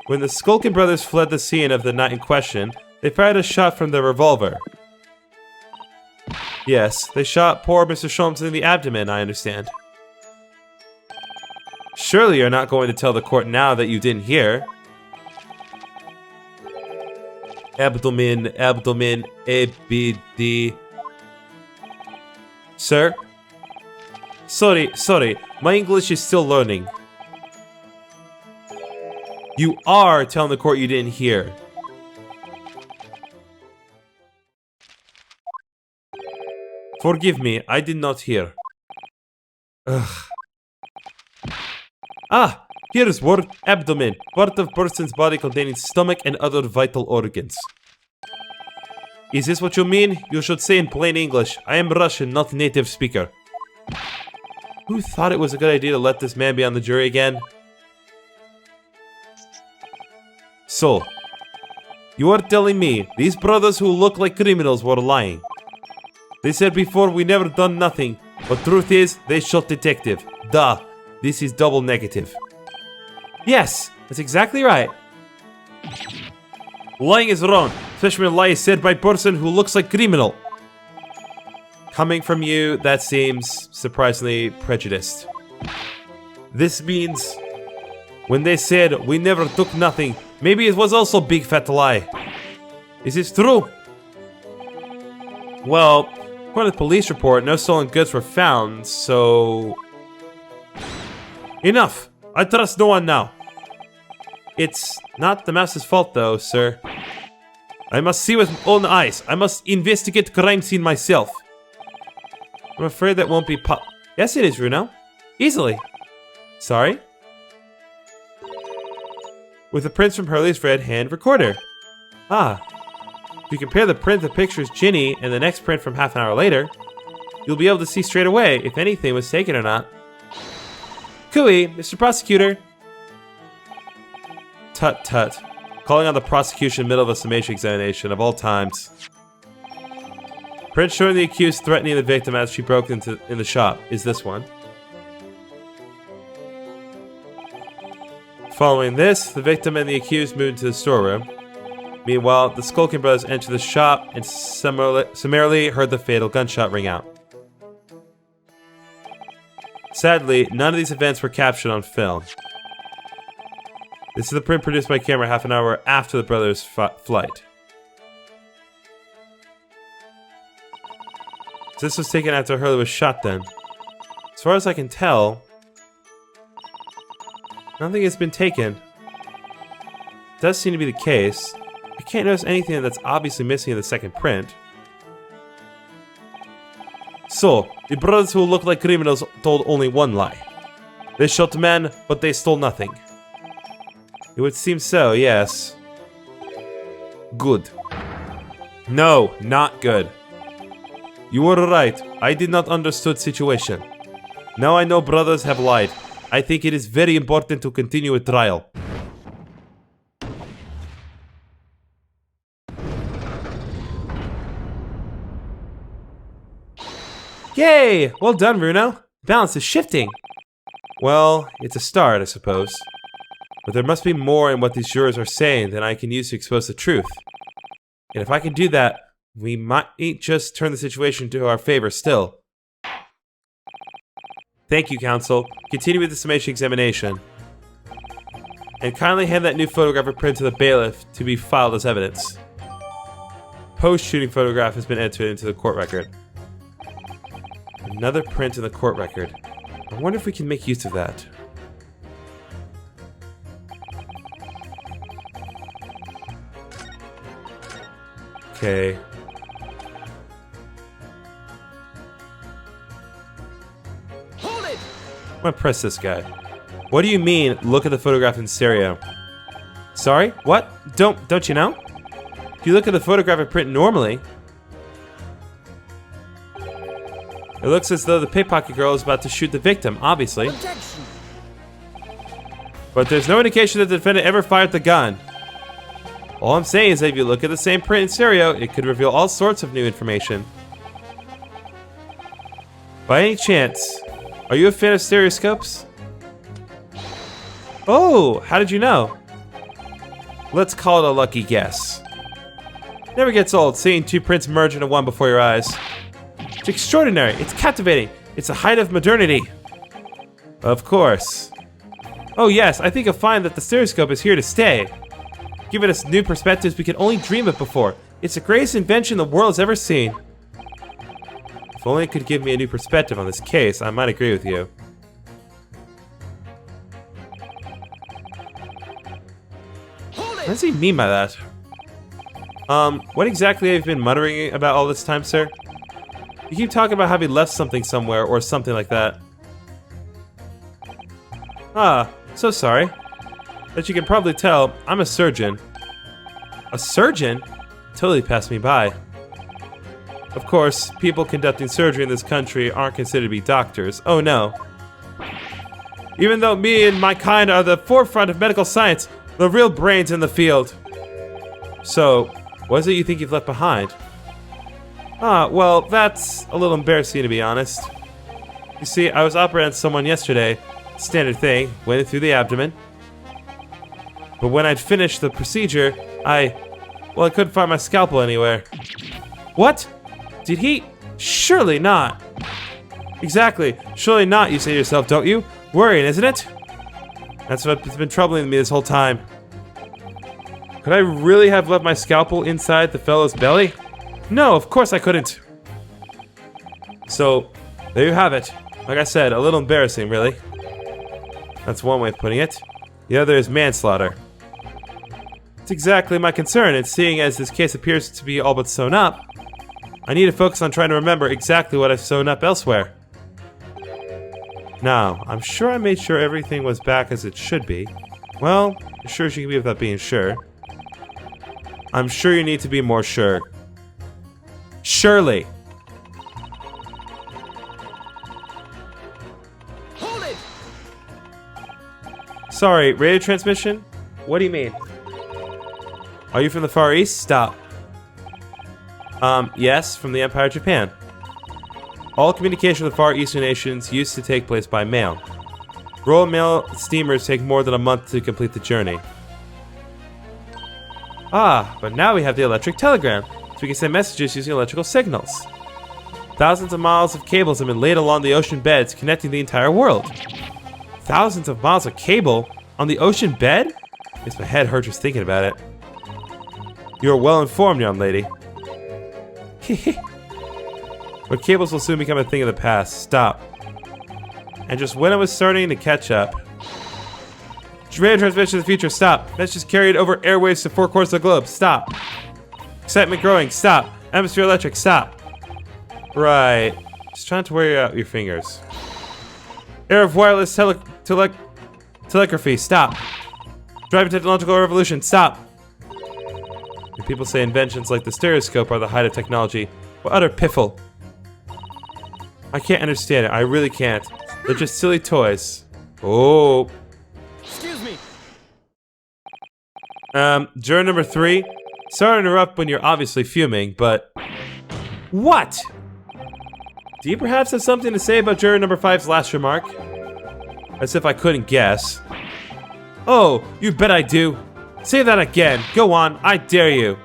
when the Skulkin brothers fled the scene of the night in question, they fired a shot from their revolver. Yes, they shot poor Mr. Sholmes in the abdomen, I understand. Surely you're not going to tell the court now that you didn't hear. Abdomen, ABD. Sir? Sorry, my English is still learning. You are telling the court you didn't hear. Forgive me, I did not hear. Ugh. Ah, here is word abdomen, part of person's body containing stomach and other vital organs. Is this what you mean? You should say in plain English. I am Russian, not native speaker. Who thought it was a good idea to let this man be on the jury again? So, you are telling me these brothers who look like criminals were lying. They said before we never done nothing, but truth is, they shot detective. Duh, this is double negative. Yes, that's exactly right. Lying is wrong, especially when a lie is said by a person who looks like criminal. Coming from you, that seems surprisingly prejudiced. This means, when they said we never took nothing, maybe it was also a big fat lie. Is this true? Well, according to the police report, no stolen goods were found, so... Enough! I trust no one now. It's not the mouse's fault though, sir. I must see with my own eyes. I must investigate crime scene myself. I'm afraid that won't be Yes, it is, Runo. Easily. Sorry? With the prints from Hurley's red hand recorder. Ah. If you compare the print of the pictures Ginny and the next print from half an hour later, you'll be able to see straight away if anything was taken or not. Cooey, Mr. Prosecutor. Tut tut. Calling on the prosecution in the middle of a summation examination of all times. Print showing the accused threatening the victim as she broke in the shop is this one. Following this, the victim and the accused moved into the storeroom. Meanwhile, the Skulkin brothers entered the shop and summarily heard the fatal gunshot ring out. Sadly, none of these events were captured on film. This is the print produced by camera half an hour after the brothers' flight. So this was taken after Hurley was shot then. As far as I can tell, nothing has been taken. It does seem to be the case. I can't notice anything that's obviously missing in the second print. So, the brothers who look like criminals told only one lie. They shot men, but they stole nothing. It would seem so, yes. Good. No, not good. You were right. I did not understood situation. Now I know brothers have lied. I think it is very important to continue a trial. Yay! Well done, Runo. Balance is shifting. Well, it's a start, I suppose. But there must be more in what these jurors are saying than I can use to expose the truth. And if I can do that, we might just turn the situation to our favor still. Thank you, counsel. Continue with the summation examination. And kindly hand that new photograph or print to the bailiff to be filed as evidence. Post-shooting photograph has been entered into the court record. Another print in the court record. I wonder if we can make use of that. Okay. Hold it! I'm gonna press this guy. What do you mean, look at the photograph in stereo? Sorry? What? Don't you know? If you look at the photographic print normally, it looks as though the pickpocket girl is about to shoot the victim, obviously. Objection. But there's no indication that the defendant ever fired the gun. All I'm saying is that if you look at the same print in stereo, it could reveal all sorts of new information. By any chance, are you a fan of stereoscopes? Oh, how did you know? Let's call it a lucky guess. Never gets old seeing two prints merge into one before your eyes. It's extraordinary, it's captivating, it's the height of modernity. Of course. Oh yes, I think you'll find that the stereoscope is here to stay. Giving us new perspectives we could only dream of before. It's the greatest invention the world has ever seen. If only it could give me a new perspective on this case, I might agree with you. What does he mean by that? What exactly have you been muttering about all this time, sir? You keep talking about having left something somewhere or something like that. Ah, so sorry. As you can probably tell, I'm a surgeon. A surgeon? Totally passed me by. Of course, people conducting surgery in this country aren't considered to be doctors. Oh no. Even though me and my kind are the forefront of medical science, the real brains in the field. So, what is it you think you've left behind? Ah, well, that's a little embarrassing to be honest. You see, I was operating on someone yesterday. Standard thing, went through the abdomen. But when I'd finished the procedure, I couldn't find my scalpel anywhere. What? Did he? Surely not. Exactly, surely not, you say to yourself, don't you? Worrying, isn't it? That's what's been troubling me this whole time. Could I really have left my scalpel inside the fellow's belly? No, of course I couldn't. So, there you have it. Like I said, a little embarrassing, really. That's one way of putting it. The other is manslaughter. It's exactly my concern, and seeing as this case appears to be all but sewn up, I need to focus on trying to remember exactly what I've sewn up elsewhere. Now, I'm sure I made sure everything was back as it should be. Well, as sure as you can be without being sure. I'm sure you need to be more sure. Surely. Hold it. Sorry, radio transmission? What do you mean? Are you from the Far East? Stop. Yes, from the Empire of Japan. All communication with the Far Eastern nations used to take place by mail. Royal Mail steamers take more than a month to complete the journey. Ah, but now we have the electric telegram, so we can send messages using electrical signals. Thousands of miles of cables have been laid along the ocean beds, connecting the entire world. Thousands of miles of cable on the ocean bed? Makes my head hurt just thinking about it. You are well informed, young lady. But cables will soon become a thing of the past. Stop. And just when I was starting to catch up. Radio transmission to the future. Stop. Messages carried over airwaves to four corners of the globe. Stop. Excitement growing. Stop. Atmosphere electric. Stop. Right. Just trying to wear out your fingers. Era of wireless telegraphy. Stop. Driving technological revolution. Stop. When people say inventions like the stereoscope are the height of technology, what utter piffle. I can't understand it. I really can't. They're just silly toys. Oh. Excuse me. Juror number 3. Sorry to interrupt when you're obviously fuming, but... What? Do you perhaps have something to say about juror number 5's last remark? As if I couldn't guess. Oh, you bet I do. Say that again. Go on, I dare you.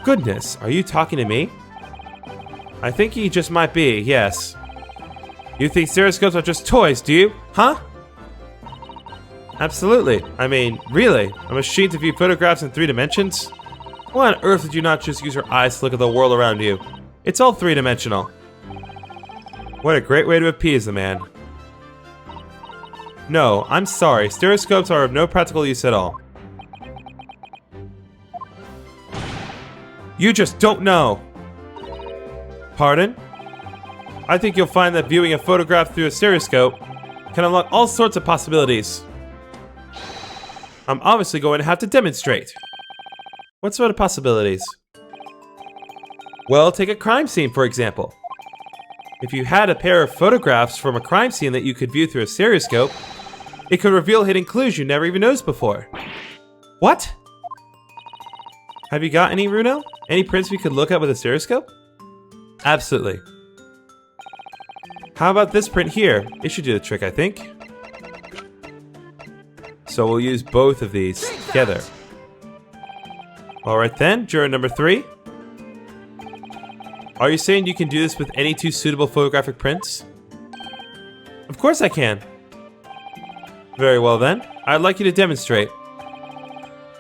Goodness, are you talking to me? I think he just might be, yes. You think stereoscopes are just toys, do you? Huh? Absolutely. I mean, really? A machine to view photographs in 3 dimensions? Why on earth did you not just use your eyes to look at the world around you? It's all 3-dimensional. What a great way to appease the man. No, I'm sorry. Stereoscopes are of no practical use at all. You just don't know. Pardon? I think you'll find that viewing a photograph through a stereoscope can unlock all sorts of possibilities. I'm obviously going to have to demonstrate. What sort of possibilities? Well, take a crime scene, for example. If you had a pair of photographs from a crime scene that you could view through a stereoscope, it could reveal hidden clues you never even noticed before. What? Have you got any, Runo? Any prints we could look at with a stereoscope? Absolutely. How about this print here? It should do the trick, I think. So we'll use both of these together. Alright then, juror number 3. Are you saying you can do this with any 2 suitable photographic prints? Of course I can. Very well then, I'd like you to demonstrate.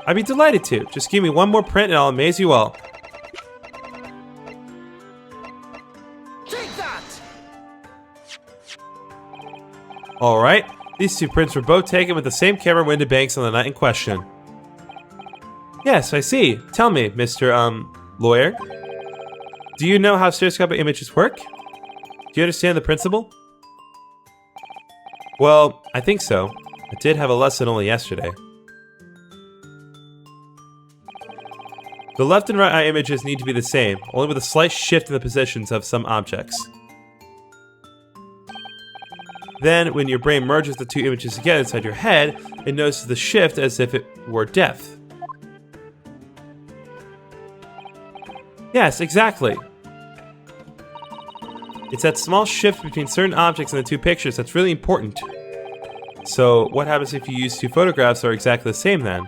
I'd be delighted to. Just give me one more print and I'll amaze you all. Take that! Alright, these 2 prints were both taken with the same camera window banks on the night in question. Yes, I see. Tell me, Mr. Lawyer. Do you know how stereoscopic images work? Do you understand the principle? Well, I think so. I did have a lesson only yesterday. The left and right eye images need to be the same, only with a slight shift in the positions of some objects. Then, when your brain merges the 2 images together inside your head, it notices the shift as if it were depth. Yes, exactly. It's that small shift between certain objects in the 2 pictures that's really important. So, what happens if you use 2 photographs that are exactly the same then?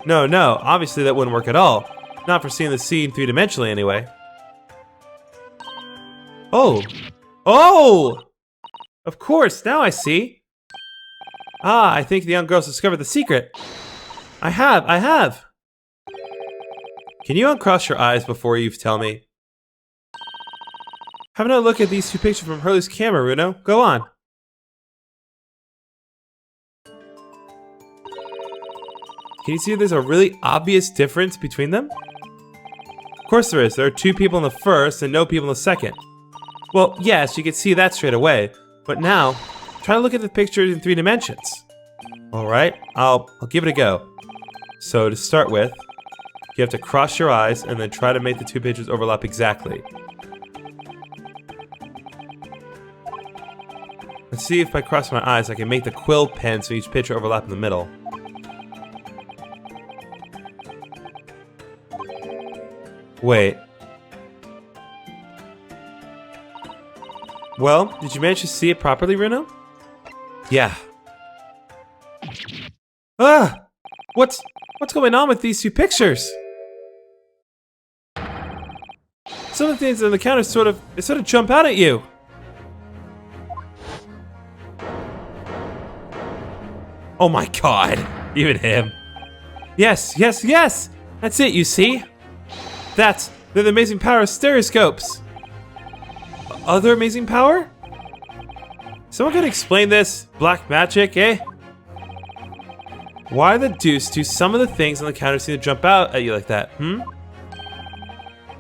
No, obviously that wouldn't work at all. Not for seeing the scene 3-dimensionally anyway. Oh! Of course, now I see. Ah, I think the young girl's discovered the secret. I have. Can you uncross your eyes before you tell me? Have another look at these 2 pictures from Hurley's camera, Runo. Go on. Can you see there's a really obvious difference between them? Of course there is. There are 2 people in the first and no people in the second. Well, yes, you can see that straight away. But now, try to look at the picture in 3 dimensions. Alright, I'll give it a go. So to start with, you have to cross your eyes and then try to make the 2 pictures overlap exactly. Let's see if by crossing my eyes I can make the quill pen so each picture overlap in the middle. Wait. Well, did you manage to see it properly, Runo? Yeah. Ah! What's going on with these 2 pictures? Some of the things on the counter sort of jump out at you. Oh my god, even him. Yes, that's it, you see? They're the amazing power of stereoscopes. Other amazing power? Someone can explain this? Black magic, eh? Why the deuce do some of the things on the counter seem to jump out at you like that, I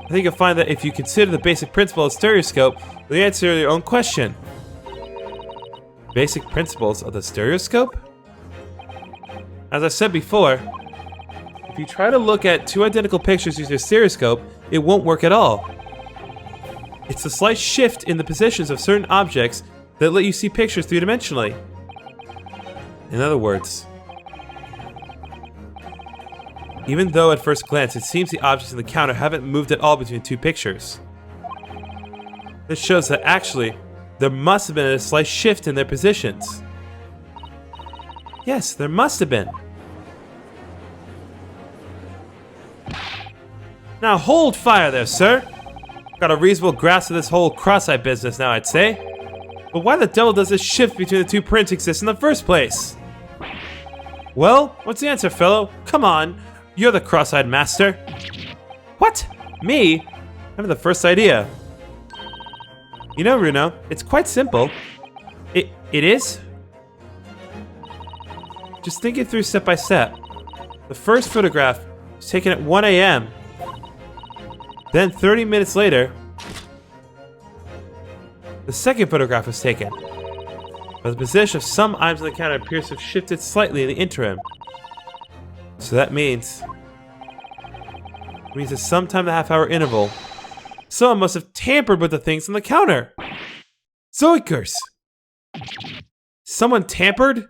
think you'll find that if you consider the basic principle of stereoscope, you'll answer your own question. Basic principles of the stereoscope? As I said before, if you try to look at 2 identical pictures using a stereoscope, it won't work at all. It's the slight shift in the positions of certain objects that let you see pictures 3-dimensionally. In other words, even though at first glance it seems the objects in the counter haven't moved at all between 2 pictures, this shows that actually there must have been a slight shift in their positions. Yes, there must have been. Now hold fire there, sir. Got a reasonable grasp of this whole cross-eye business now, I'd say. But why the devil does this shift between the 2 prints exist in the first place? Well, what's the answer, fellow? Come on, you're the cross-eyed master. What? Me? I have the first idea. You know, Runo, it's quite simple. It is? Just think it through step by step. The first photograph was taken at 1 a.m. Then 30 minutes later, the second photograph was taken. But the position of some items on the counter appears to have shifted slightly in the interim. So that means... that sometime in the half-hour interval, someone must have tampered with the things on the counter. Zoikers! Someone tampered?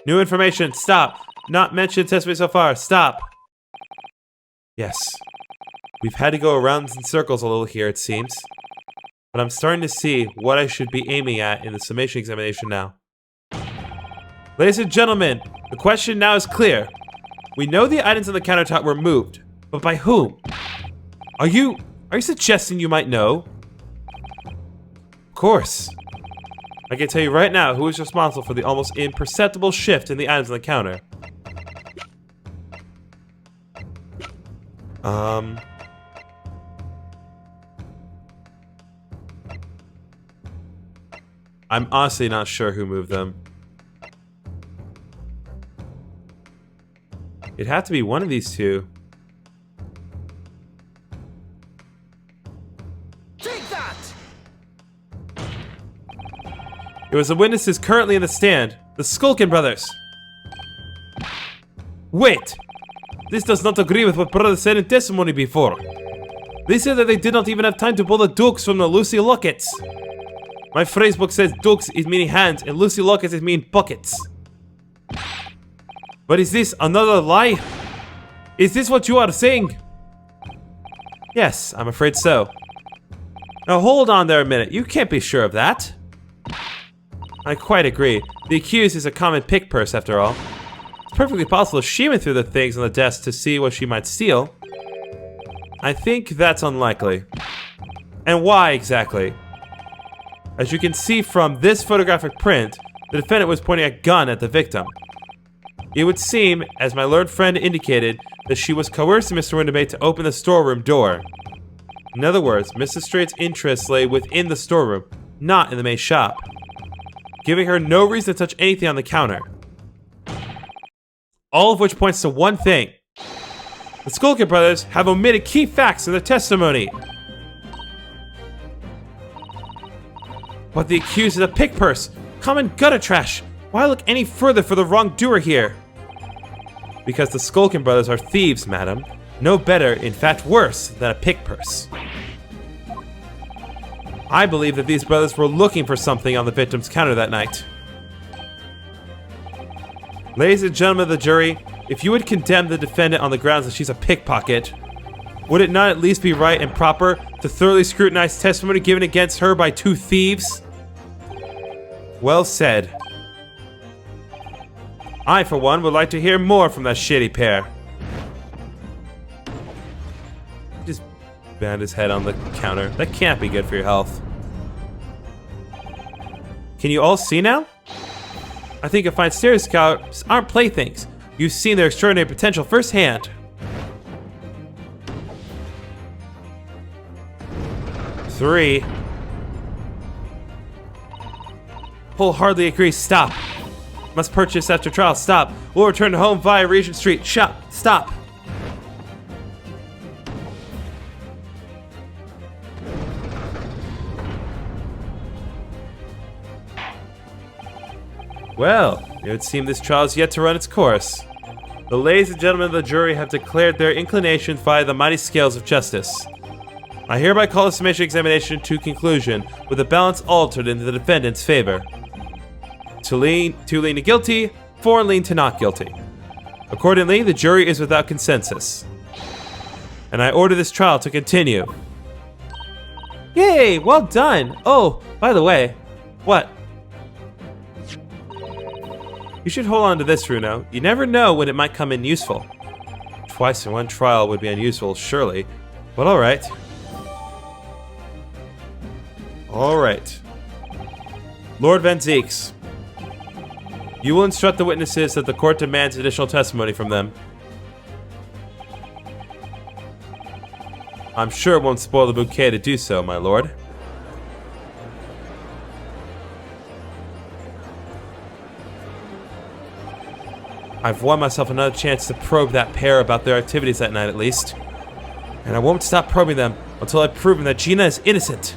New information, stop. Not mentioned testimony so far, stop. Yes. We've had to go around in circles a little here, it seems. But I'm starting to see what I should be aiming at in the summation examination now. Ladies and gentlemen, the question now is clear. We know the items on the countertop were moved, but by whom? Are you suggesting you might know? Of course. I can tell you right now who is responsible for the almost imperceptible shift in the items on the counter. I'm honestly not sure who moved them. It'd have to be one of these two. Take that! It was the witnesses currently in the stand, the Skulkin brothers. Wait! This does not agree with what brothers said in testimony before. They said that they did not even have time to pull the dukes from the Lucy lockets. My phrasebook says dukes is meaning hands and Lucy lockets is meaning buckets. But is this another lie? Is this what you are saying? Yes, I'm afraid so. Now hold on there a minute, you can't be sure of that. I quite agree. The accused is a common pick purse after all. It's perfectly possible she went through the things on the desk to see what she might steal. I think that's unlikely. And why exactly? As you can see from this photographic print, the defendant was pointing a gun at the victim. It would seem, as my learned friend indicated, that she was coercing Mr. Wintermate to open the storeroom door. In other words, Mrs. Straight's interests lay within the storeroom, not in the main shop, giving her no reason to touch anything on the counter. All of which points to one thing. The Skulkin brothers have omitted key facts in their testimony. But the accused is a pick purse, common gutter trash. Why look any further for the wrongdoer here? Because the Skulkin brothers are thieves, madam. No better, in fact worse, than a pick purse. I believe that these brothers were looking for something on the victim's counter that night. Ladies and gentlemen of the jury, if you would condemn the defendant on the grounds that she's a pickpocket, would it not at least be right and proper to thoroughly scrutinize testimony given against her by two thieves? Well said. I, for one, would like to hear more from that shitty pair. Just banged his head on the counter. That can't be good for your health. Can you all see now? I think you'll find stereoscopes aren't playthings. You've seen their extraordinary potential firsthand. 3. Wholeheartedly agree. Stop. Must purchase after trial. Stop. We'll return to home via Regent Street. Shop. Stop. Well, it would seem this trial is yet to run its course. The ladies and gentlemen of the jury have declared their inclinations via the mighty scales of justice. I hereby call the summation examination to conclusion, with the balance altered in the defendant's favor. 2 lean to guilty, 4 lean to not guilty. Accordingly, the jury is without consensus. And I order this trial to continue. Yay, well done! Oh, by the way, what? You should hold on to this, Runo. You never know when it might come in useful. Twice in one trial would be unuseful, surely. But alright. Alright. Lord Van Zeeks. You will instruct the witnesses that the court demands additional testimony from them. I'm sure it won't spoil the bouquet to do so, my lord. I've won myself another chance to probe that pair about their activities that night at least. And I won't stop probing them until I've proven that Gina is innocent.